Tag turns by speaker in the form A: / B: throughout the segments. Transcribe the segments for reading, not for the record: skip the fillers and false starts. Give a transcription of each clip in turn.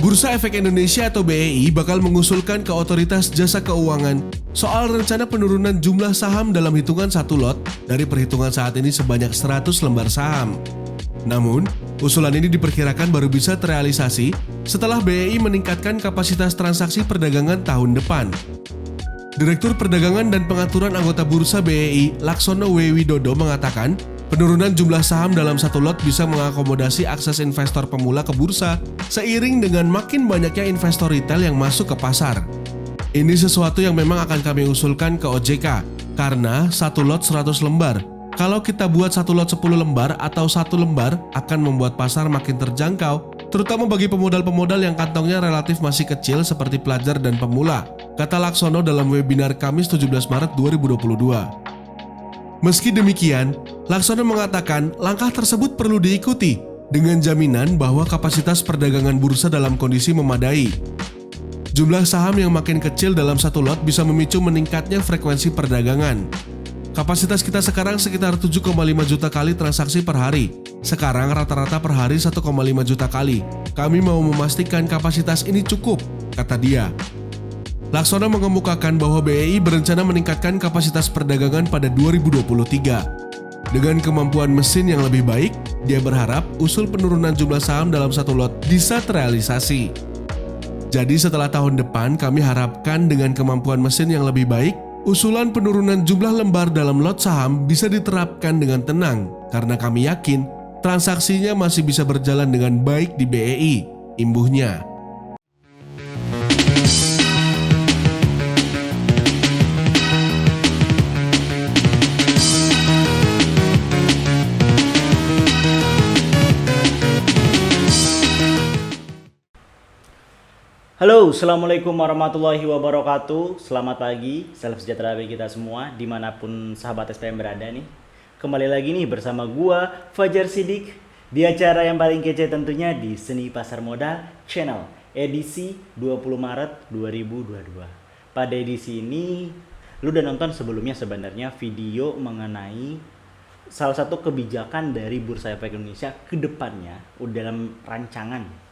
A: Bursa Efek Indonesia atau BEI bakal mengusulkan ke Otoritas Jasa Keuangan soal rencana penurunan jumlah saham dalam hitungan satu lot dari perhitungan saat ini sebanyak 100 lembar saham. Namun, usulan ini diperkirakan baru bisa terrealisasi setelah BEI meningkatkan kapasitas transaksi perdagangan tahun depan. Direktur Perdagangan dan Pengaturan Anggota Bursa BEI, Laksono W. Widodo mengatakan, penurunan jumlah saham dalam satu lot bisa mengakomodasi akses investor pemula ke bursa seiring dengan makin banyaknya investor retail yang masuk ke pasar. Ini sesuatu yang memang akan kami usulkan ke OJK, karena satu lot 100 lembar. Kalau kita buat satu lot 10 lembar atau satu lembar akan membuat pasar makin terjangkau, terutama bagi pemodal-pemodal yang kantongnya relatif masih kecil seperti pelajar dan pemula, kata Laksono dalam webinar Kamis 17 Maret 2022. Meski demikian, Laksono mengatakan langkah tersebut perlu diikuti dengan jaminan bahwa kapasitas perdagangan bursa dalam kondisi memadai. Jumlah saham yang makin kecil dalam satu lot bisa memicu meningkatnya frekuensi perdagangan. Kapasitas kita sekarang sekitar 7,5 juta kali transaksi per hari. Sekarang rata-rata per hari 1,5 juta kali. Kami mau memastikan kapasitas ini cukup, kata dia. Laksono mengemukakan bahwa BEI berencana meningkatkan kapasitas perdagangan pada 2023. Dengan kemampuan mesin yang lebih baik, dia berharap usul penurunan jumlah saham dalam satu lot bisa terrealisasi. Jadi setelah tahun depan kami harapkan dengan kemampuan mesin yang lebih baik, usulan penurunan jumlah lembar dalam lot saham bisa diterapkan dengan tenang karena kami yakin transaksinya masih bisa berjalan dengan baik di BEI, imbuhnya.
B: Halo, Assalamualaikum warahmatullahi wabarakatuh. Selamat pagi, salam sejahtera bagi kita semua dimanapun sahabat SPM berada nih. Kembali lagi nih bersama gua Fajar Sidik di acara yang paling kece tentunya di Seni Pasar Modal Channel edisi 20 Maret 2022. Pada edisi ini lu udah nonton sebelumnya sebenarnya video mengenai salah satu kebijakan dari Bursa Efek Indonesia ke depannya dalam rancangan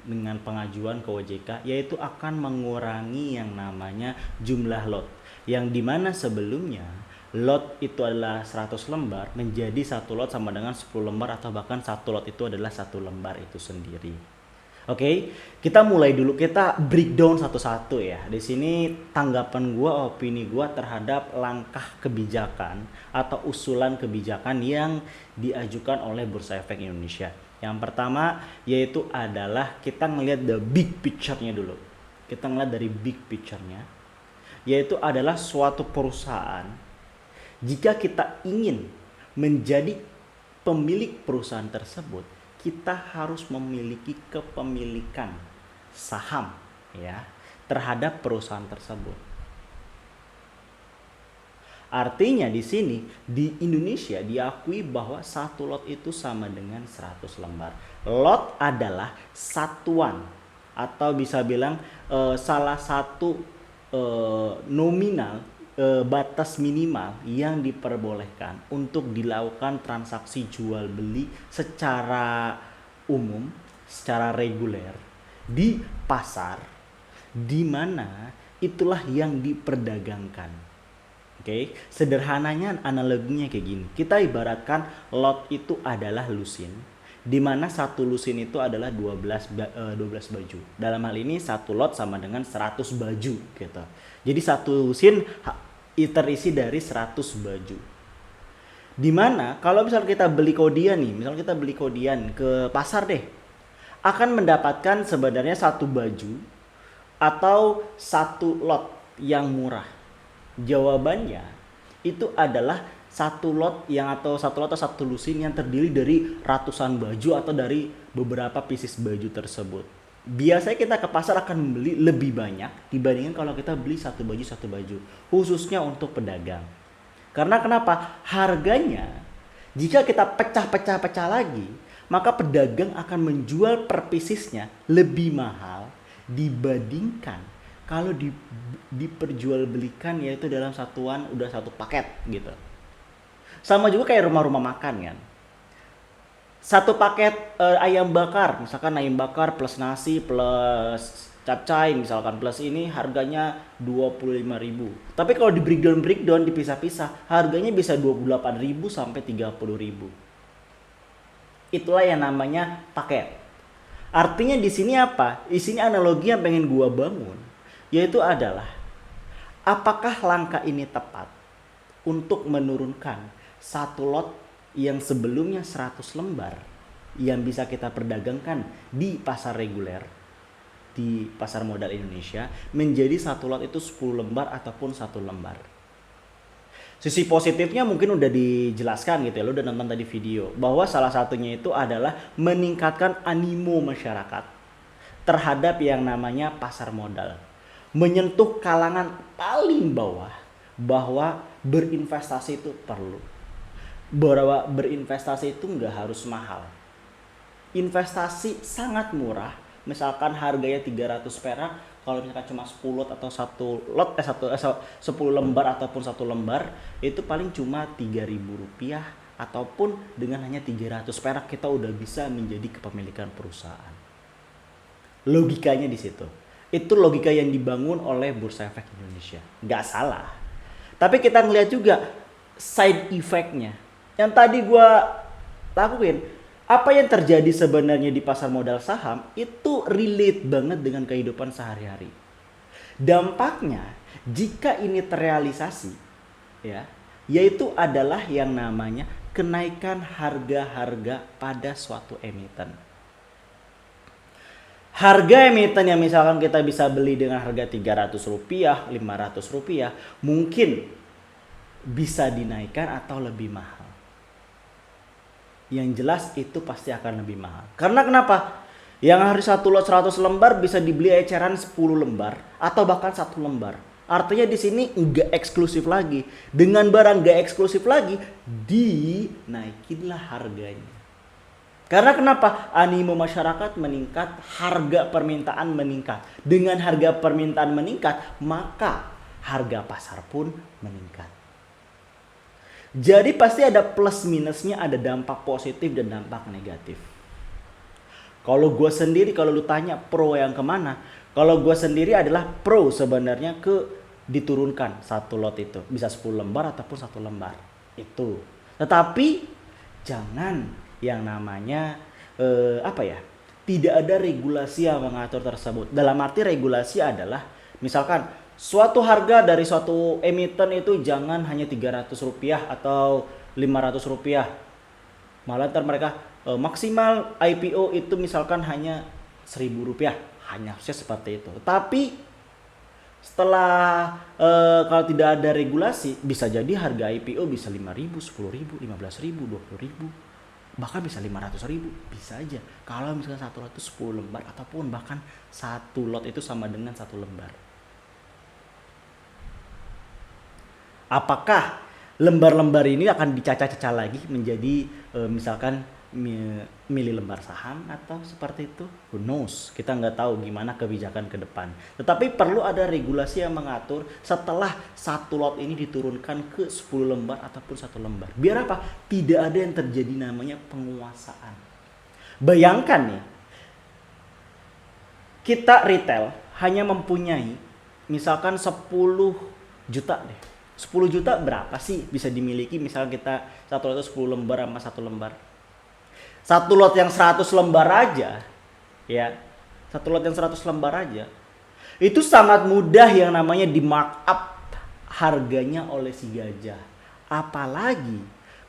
B: dengan pengajuan ke OJK, yaitu akan mengurangi yang namanya jumlah lot, yang dimana sebelumnya lot itu adalah 100 lembar menjadi satu lot sama dengan 10 lembar atau bahkan satu lot itu adalah satu lembar itu sendiri. Oke, kita mulai dulu, kita breakdown satu-satu ya. Di sini tanggapan gua, opini gua terhadap langkah kebijakan atau usulan kebijakan yang diajukan oleh Bursa Efek Indonesia. Yang pertama yaitu adalah kita ngelihat the big picture-nya dulu. Kita ngelihat dari big picture-nya, yaitu adalah suatu perusahaan. Jika kita ingin menjadi pemilik perusahaan tersebut, kita harus memiliki kepemilikan saham ya terhadap perusahaan tersebut. Artinya di sini di Indonesia diakui bahwa satu lot itu sama dengan 100 lembar. Lot adalah satuan atau bisa bilang salah satu nominal batas minimal yang diperbolehkan untuk dilakukan transaksi jual beli secara umum, secara reguler di pasar, di mana itulah yang diperdagangkan. Oke, sederhananya analoginya kayak gini. Kita ibaratkan lot itu adalah lusin, di mana satu lusin itu adalah 12 baju. Dalam hal ini satu lot sama dengan 100 baju gitu. Jadi satu lusin terisi dari 100 baju. Dimana kalau misal kita beli kodian nih, misal kita beli kodian ke pasar deh, akan mendapatkan sebenarnya satu baju atau satu lot yang murah. Jawabannya itu adalah satu lot atau satu lusin yang terdiri dari ratusan baju atau dari beberapa pieces baju tersebut. Biasanya kita ke pasar akan membeli lebih banyak dibandingkan kalau kita beli satu baju, khususnya untuk pedagang. Karena kenapa? Harganya jika kita pecah lagi, maka pedagang akan menjual per piecesnya lebih mahal dibandingkan kalau diperjualbelikan yaitu dalam satuan udah satu paket gitu. Sama juga kayak rumah-rumah makan kan. Satu paket ayam bakar, misalkan ayam bakar plus nasi plus capcay misalkan plus ini harganya 25.000. Tapi kalau di breakdown dipisah-pisah, harganya bisa 28.000 sampai 30.000. Itulah yang namanya paket. Artinya di sini apa? Di sini analogi yang pengen gua bangun, yaitu adalah apakah langkah ini tepat untuk menurunkan satu lot yang sebelumnya 100 lembar yang bisa kita perdagangkan di pasar reguler, di pasar modal Indonesia, menjadi satu lot itu 10 lembar ataupun 1 lembar. Sisi positifnya mungkin udah dijelaskan gitu ya, lu udah nonton tadi video, bahwa salah satunya itu adalah meningkatkan animo masyarakat terhadap yang namanya pasar modal, menyentuh kalangan paling bawah bahwa berinvestasi itu perlu, bahwa berinvestasi itu nggak harus mahal. Investasi sangat murah, misalkan harganya 300 perak, kalau misalkan cuma 10 lot atau 10 lembar ataupun 1 lembar, itu paling cuma 3.000 rupiah, ataupun dengan hanya 300 perak kita udah bisa menjadi kepemilikan perusahaan. Logikanya di situ. Itu logika yang dibangun oleh Bursa Efek Indonesia. Nggak salah. Tapi kita ngeliat juga side effect-nya. Yang tadi gue lakuin, apa yang terjadi sebenarnya di pasar modal saham itu relate banget dengan kehidupan sehari-hari. Dampaknya jika ini terrealisasi, ya, yaitu adalah yang namanya kenaikan harga-harga pada suatu emiten. Harga emiten yang misalkan kita bisa beli dengan harga 300 rupiah, 500 rupiah, mungkin bisa dinaikkan atau lebih mahal. Yang jelas itu pasti akan lebih mahal. Karena kenapa? Yang hari 1 lot 100 lembar bisa dibeli eceran 10 lembar atau bahkan 1 lembar. Artinya di sini enggak eksklusif lagi. Dengan barang enggak eksklusif lagi, dinaikinlah harganya. Karena kenapa? Animo masyarakat meningkat, harga permintaan meningkat. Dengan harga permintaan meningkat, maka harga pasar pun meningkat. Jadi pasti ada plus minusnya, ada dampak positif dan dampak negatif. Kalau gue sendiri, kalau lu tanya pro yang kemana? Kalau gue sendiri adalah pro sebenarnya ke diturunkan 1 lot itu. Bisa 10 lembar ataupun 1 lembar. Itu. Tetapi jangan yang namanya tidak ada regulasi yang mengatur tersebut. Dalam arti regulasi adalah misalkan suatu harga dari suatu emiten itu jangan hanya 300 rupiah atau 500 rupiah. Malah ntar mereka maksimal IPO itu misalkan hanya 1.000 rupiah. Hanya seperti itu. Tapi setelah kalau tidak ada regulasi, bisa jadi harga IPO bisa 5.000, 10.000, 15.000, 20.000. Bahkan bisa 500.000. Bisa aja. Kalau misalkan 1 lot itu 10 lembar ataupun bahkan 1 lot itu sama dengan 1 lembar. Apakah lembar-lembar ini akan dicacah-cacah lagi menjadi misalkan milih lembar saham atau seperti itu? Who knows? Kita nggak tahu gimana kebijakan ke depan. Tetapi perlu ada regulasi yang mengatur setelah 1 lot ini diturunkan ke 10 lembar ataupun 1 lembar. Biar apa? Tidak ada yang terjadi namanya penguasaan. Bayangkan nih, kita retail hanya mempunyai misalkan 10 juta deh. 10 juta berapa sih bisa dimiliki misalnya kita 1 lot 10 lembar sama 1 lembar. 1 lot yang 100 lembar aja, ya. 1 lot yang 100 lembar aja. Itu sangat mudah yang namanya di markup harganya oleh si gajah. Apalagi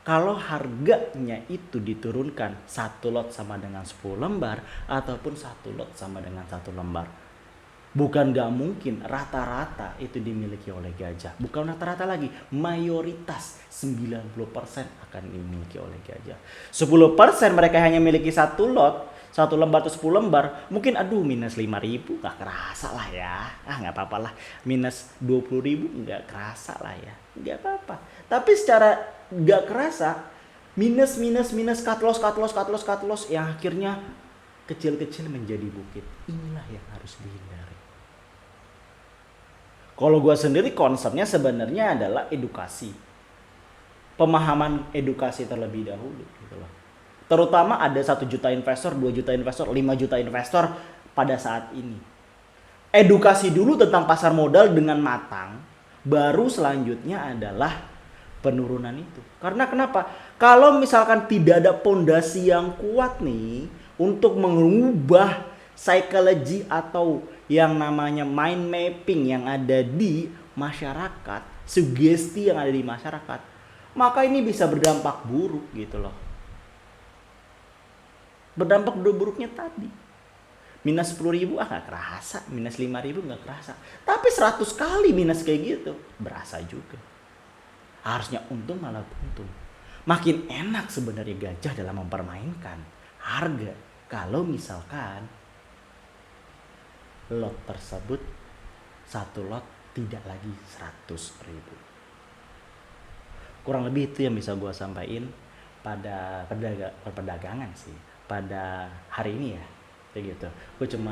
B: kalau harganya itu diturunkan 1 lot sama dengan 10 lembar ataupun 1 lot sama dengan 1 lembar. Bukan gak mungkin, rata-rata itu dimiliki oleh gajah. Bukan rata-rata lagi, mayoritas 90% akan dimiliki oleh gajah. 10% mereka hanya miliki 1 lot, 1 lembar atau 10 lembar. Mungkin aduh minus 5.000 gak kerasa lah ya. Gak apa-apa lah, minus 20.000 gak kerasa lah ya. Gak apa-apa. Tapi secara gak kerasa, minus, cut loss yang akhirnya kecil-kecil menjadi bukit. Inilah yang harus dihindari. Kalau gue sendiri concernnya sebenarnya adalah edukasi. pemahaman edukasi terlebih dahulu gitu loh. Terutama ada 1 juta investor, 2 juta investor, 5 juta investor pada saat ini. Edukasi dulu tentang pasar modal dengan matang, baru selanjutnya adalah penurunan itu. Karena kenapa? Kalau misalkan tidak ada pondasi yang kuat nih untuk mengubah psikologi atau yang namanya mind mapping yang ada di masyarakat, sugesti yang ada di masyarakat, maka ini bisa berdampak buruk gitu loh. Berdampak buruknya tadi. Minus 10.000 gak kerasa, minus 5.000 gak kerasa. Tapi 100 kali minus kayak gitu, berasa juga. Harusnya untung malah untung. Makin enak sebenarnya gajah dalam mempermainkan harga. Kalau misalkan lot tersebut, 1 lot tidak lagi 100.000. Kurang lebih itu yang bisa gue sampaikan pada perdagangan sih. Pada hari ini ya. Kayak gitu. Gue cuma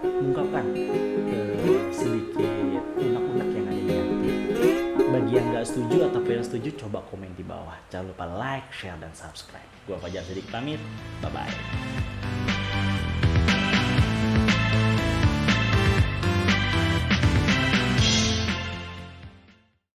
B: mengungkapkan sedikit unek-unek yang ada di hati. Bagi yang gak setuju atau yang setuju, coba komen di bawah. Jangan lupa like, share, dan subscribe. Gue Fajar Siddiq pamit. Bye-bye.